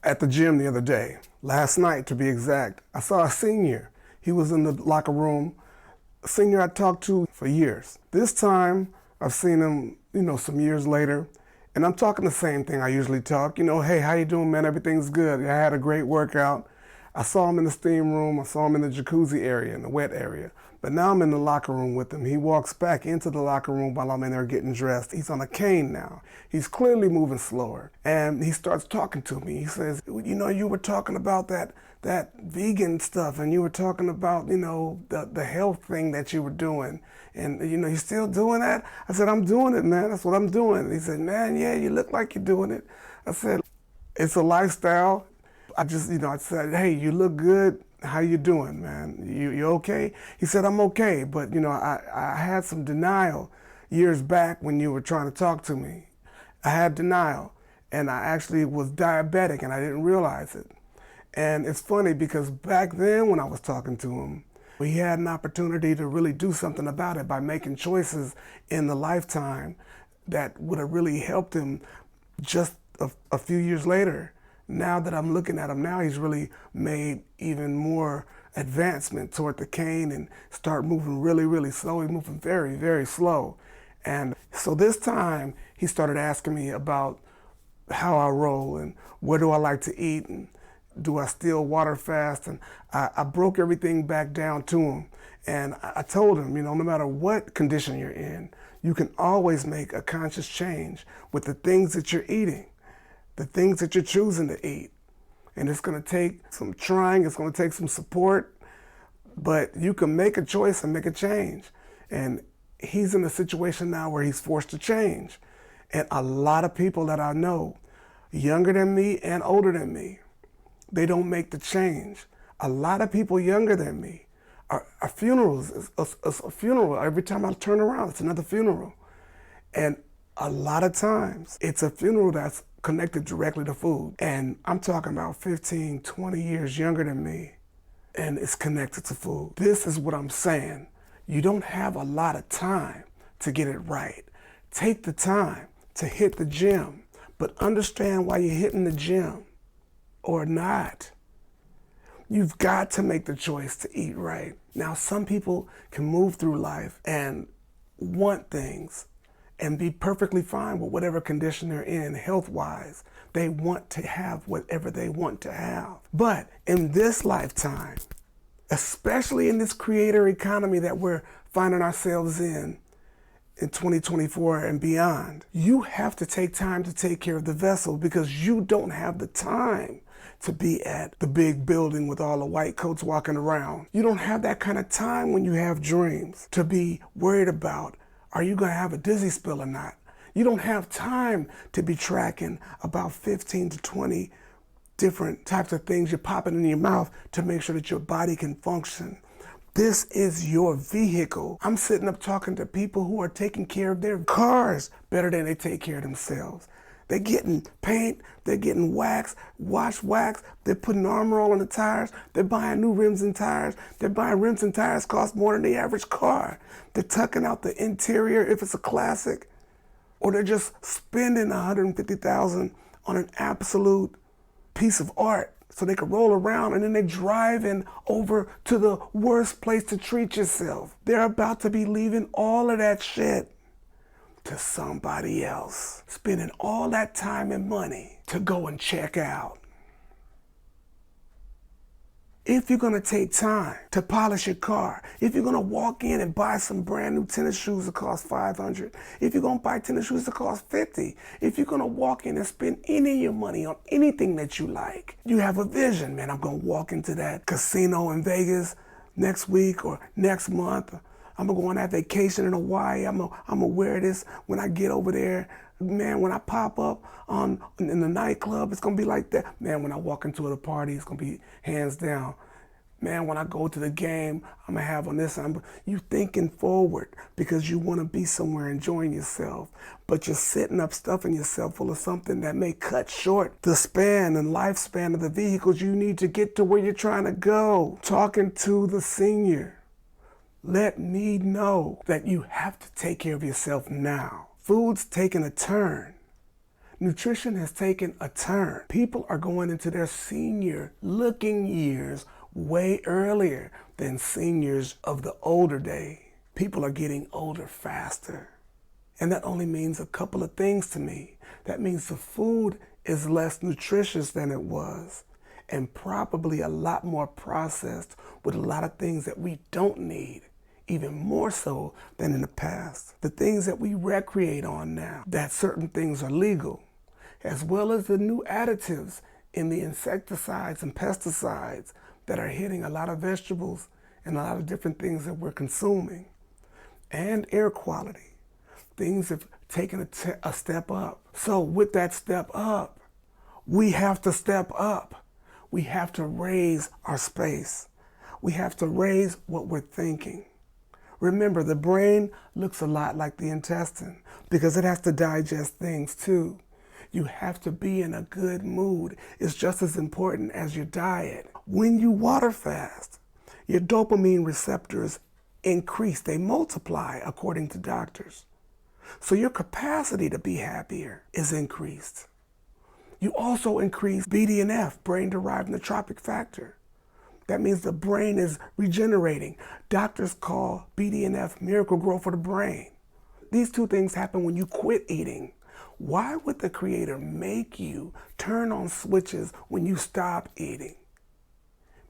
At the gym the other day, last night to be exact, I saw a senior. He was in the locker room, a senior I talked to for years. This time, I've seen him, some years later, and I'm talking the same thing I usually talk. Hey, how you doing, man? Everything's good. I had a great workout. I saw him in the steam room. I saw him in the jacuzzi area, in the wet area. But now I'm in the locker room with him. He walks back into the locker room while I'm in there getting dressed. He's on a cane now. He's clearly moving slower. And he starts talking to me. He says, you were talking about that vegan stuff, and you were talking about, the health thing that you were doing. And, you still doing that? I said, I'm doing it, man. That's what I'm doing. He said, man, yeah, you look like you're doing it. I said, it's a lifestyle. I said, hey, you look good. How you doing, man? You okay? He said, I'm okay, but I had some denial years back when you were trying to talk to me. I had denial, and I actually was diabetic, and I didn't realize it. And it's funny because back then when I was talking to him, he had an opportunity to really do something about it by making choices in the lifetime that would have really helped him just a few years later. Now that I'm looking at him now, he's really made even more advancement toward the cane and start moving really, really slow. He's moving very, very slow. And so this time he started asking me about how I roll and where do I like to eat and do I still water fast? And I broke everything back down to him. And I told him, no matter what condition you're in, you can always make a conscious change with the things that you're eating, the things that you're choosing to eat. And it's gonna take some trying, it's gonna take some support, but you can make a choice and make a change. And he's in a situation now where he's forced to change. And a lot of people that I know, younger than me and older than me, they don't make the change. A lot of people younger than me are funerals. It's a funeral. Every time I turn around, it's another funeral. And a lot of times, it's a funeral that's connected directly to food. And I'm talking about 15, 20 years younger than me, and it's connected to food. This is what I'm saying. You don't have a lot of time to get it right. Take the time to hit the gym, but understand why you're hitting the gym or not. You've got to make the choice to eat right. Now, some people can move through life and want things and be perfectly fine with whatever condition they're in health-wise. They want to have whatever they want to have. But in this lifetime, especially in this creator economy that we're finding ourselves in 2024 and beyond, you have to take time to take care of the vessel because you don't have the time to be at the big building with all the white coats walking around. You don't have that kind of time when you have dreams to be worried about, are you gonna have a dizzy spill or not? You don't have time to be tracking about 15 to 20 different types of things you're popping in your mouth to make sure that your body can function. This is your vehicle. I'm sitting up talking to people who are taking care of their cars better than they take care of themselves. They're getting paint, they're getting wax, they're putting Armor All on the tires, they're buying new rims and tires, they're buying rims and tires cost more than the average car. They're tucking out the interior if it's a classic, or they're just spending $150,000 on an absolute piece of art so they can roll around, and then they're driving over to the worst place to treat yourself. They're about to be leaving all of that shit to somebody else, spending all that time and money to go and check out. If you're gonna take time to polish your car, if you're gonna walk in and buy some brand new tennis shoes that cost $500, if you're gonna buy tennis shoes that cost $50, if you're gonna walk in and spend any of your money on anything that you like, you have a vision, man. I'm gonna walk into that casino in Vegas next week or next month. I'm gonna go on that vacation in Hawaii. I'm gonna wear this when I get over there. Man, when I pop up in the nightclub, it's gonna be like that. Man, when I walk into the party, it's gonna be hands down. Man, when I go to the game, I'm gonna have on this. You thinking forward because you wanna be somewhere enjoying yourself, but you're sitting up stuffing yourself full of something that may cut short the span and lifespan of the vehicles you need to get to where you're trying to go. Talking to the senior, let me know that you have to take care of yourself now. Food's taking a turn. Nutrition has taken a turn. People are going into their senior looking years way earlier than seniors of the older day. People are getting older faster. And that only means a couple of things to me. That means the food is less nutritious than it was, and probably a lot more processed with a lot of things that we don't need, even more so than in the past. The things that we recreate on now, that certain things are legal, as well as the new additives in the insecticides and pesticides that are hitting a lot of vegetables and a lot of different things that we're consuming. And air quality. Things have taken a step up. So with that step up, we have to step up. We have to raise our space. We have to raise what we're thinking. Remember, the brain looks a lot like the intestine because it has to digest things too. You have to be in a good mood. It's just as important as your diet. When you water fast, your dopamine receptors increase. They multiply according to doctors. So your capacity to be happier is increased. You also increase BDNF, brain-derived neurotrophic factor. That means the brain is regenerating. Doctors call BDNF miracle growth for the brain. These two things happen when you quit eating. Why would the Creator make you turn on switches when you stop eating?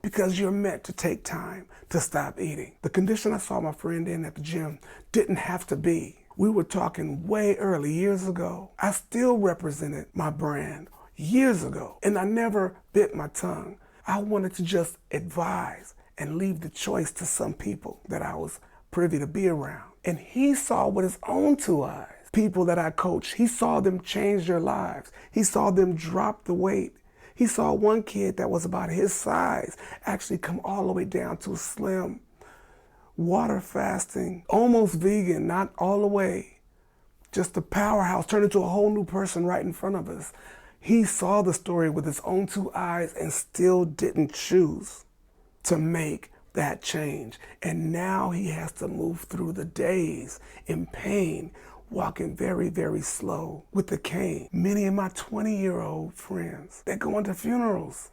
Because you're meant to take time to stop eating. The condition I saw my friend in at the gym didn't have to be. We were talking way early, years ago. I still represented my brand years ago, and I never bit my tongue. I wanted to just advise and leave the choice to some people that I was privy to be around. And he saw with his own two eyes, people that I coached, he saw them change their lives. He saw them drop the weight. He saw one kid that was about his size actually come all the way down to slim, water fasting, almost vegan, not all the way, just a powerhouse, turned into a whole new person right in front of us. He saw the story with his own two eyes and still didn't choose to make that change. And now he has to move through the days in pain, walking very, very slow with a cane. Many of my 20-year-old friends that go into funerals,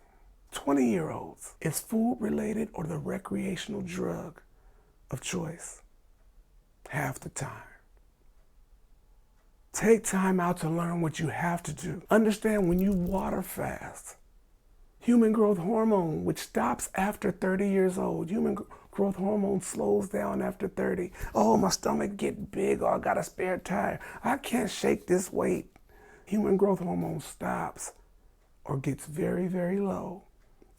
20-year-olds, it's food related or the recreational drug of choice half the time. Take time out to learn what you have to do. Understand when you water fast, human growth hormone, which stops after 30 years old, human growth hormone slows down after 30. Oh, my stomach get big, or I got a spare tire. I can't shake this weight. Human growth hormone stops or gets very, very low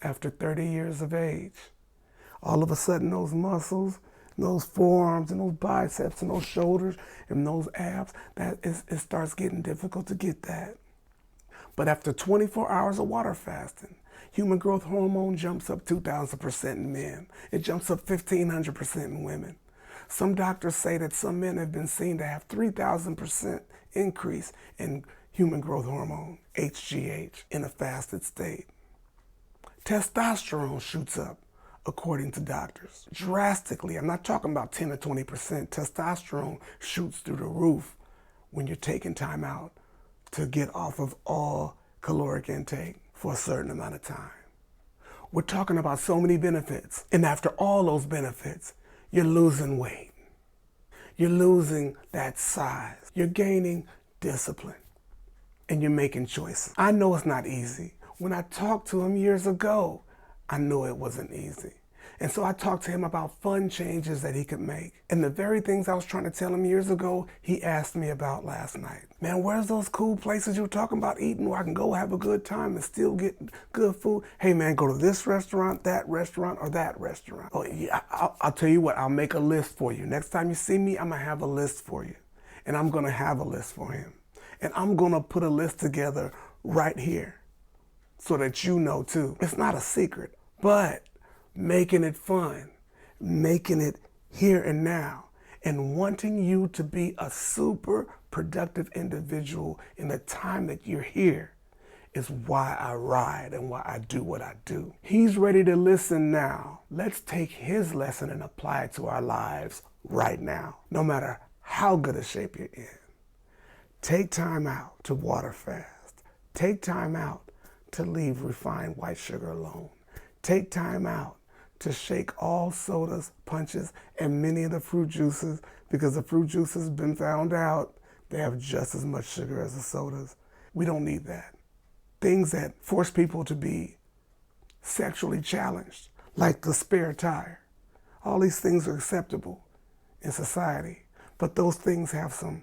after 30 years of age. All of a sudden, those muscles, those forearms and those biceps and those shoulders and those abs, it starts getting difficult to get that. But after 24 hours of water fasting, human growth hormone jumps up 2,000% in men. It jumps up 1,500% in women. Some doctors say that some men have been seen to have 3,000% increase in human growth hormone, HGH, in a fasted state. Testosterone shoots up, according to doctors, drastically. I'm not talking about 10 or 20%. Testosterone shoots through the roof when you're taking time out to get off of all caloric intake for a certain amount of time. We're talking about so many benefits. And after all those benefits, you're losing weight. You're losing that size. You're gaining discipline. And you're making choices. I know it's not easy. When I talked to him years ago, I knew it wasn't easy. And so I talked to him about fun changes that he could make. And the very things I was trying to tell him years ago, he asked me about last night. Man, where's those cool places you were talking about eating where I can go have a good time and still get good food? Hey man, go to this restaurant, or that restaurant. Oh yeah, I'll tell you what, I'll make a list for you. Next time you see me, I'm gonna have a list for you. And I'm gonna have a list for him. And I'm gonna put a list together right here so that you know too. It's not a secret. But making it fun, making it here and now, and wanting you to be a super productive individual in the time that you're here is why I ride and why I do what I do. He's ready to listen now. Let's take his lesson and apply it to our lives right now, no matter how good a shape you're in. Take time out to water fast. Take time out to leave refined white sugar alone. Take time out to shake all sodas, punches, and many of the fruit juices, because the fruit juices have been found out they have just as much sugar as the sodas. We don't need that. Things that force people to be sexually challenged, like the spare tire. All these things are acceptable in society, but those things have some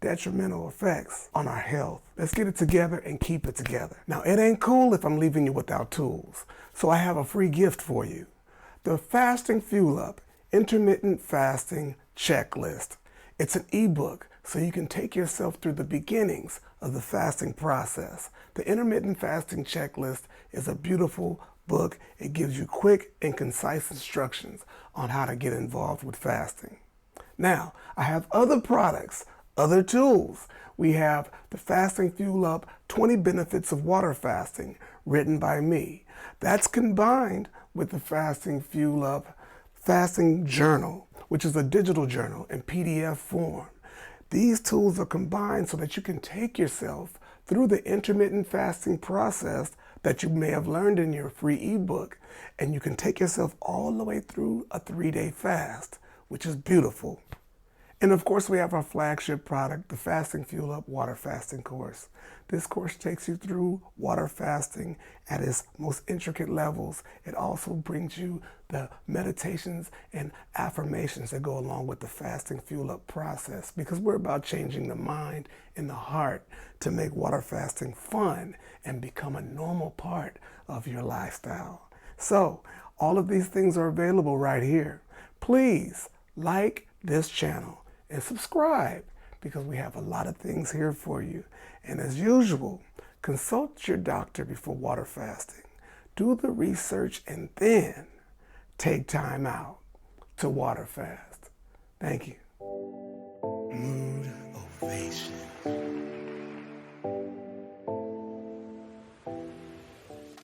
detrimental effects on our health. Let's get it together and keep it together. Now, it ain't cool if I'm leaving you without tools, so I have a free gift for you. The Fasting Fuel Up Intermittent Fasting Checklist. It's an ebook, so you can take yourself through the beginnings of the fasting process. The Intermittent Fasting Checklist is a beautiful book. It gives you quick and concise instructions on how to get involved with fasting. Now, I have other products, other tools. We have the Fasting Fuel Up 20 Benefits of Water Fasting, written by me. That's combined with the Fasting Fuel Up Fasting Journal, which is a digital journal in PDF form. These tools are combined so that you can take yourself through the intermittent fasting process that you may have learned in your free ebook, and you can take yourself all the way through a 3-day fast, which is beautiful. And of course, we have our flagship product, the Fasting Fuel Up Water Fasting course. This course takes you through water fasting at its most intricate levels. It also brings you the meditations and affirmations that go along with the Fasting Fuel Up process, because we're about changing the mind and the heart to make water fasting fun and become a normal part of your lifestyle. So, all of these things are available right here. Please like this channel and subscribe, because we have a lot of things here for you. And as usual, consult your doctor before water fasting. Do the research and then take time out to water fast. Thank you. Mood ovation.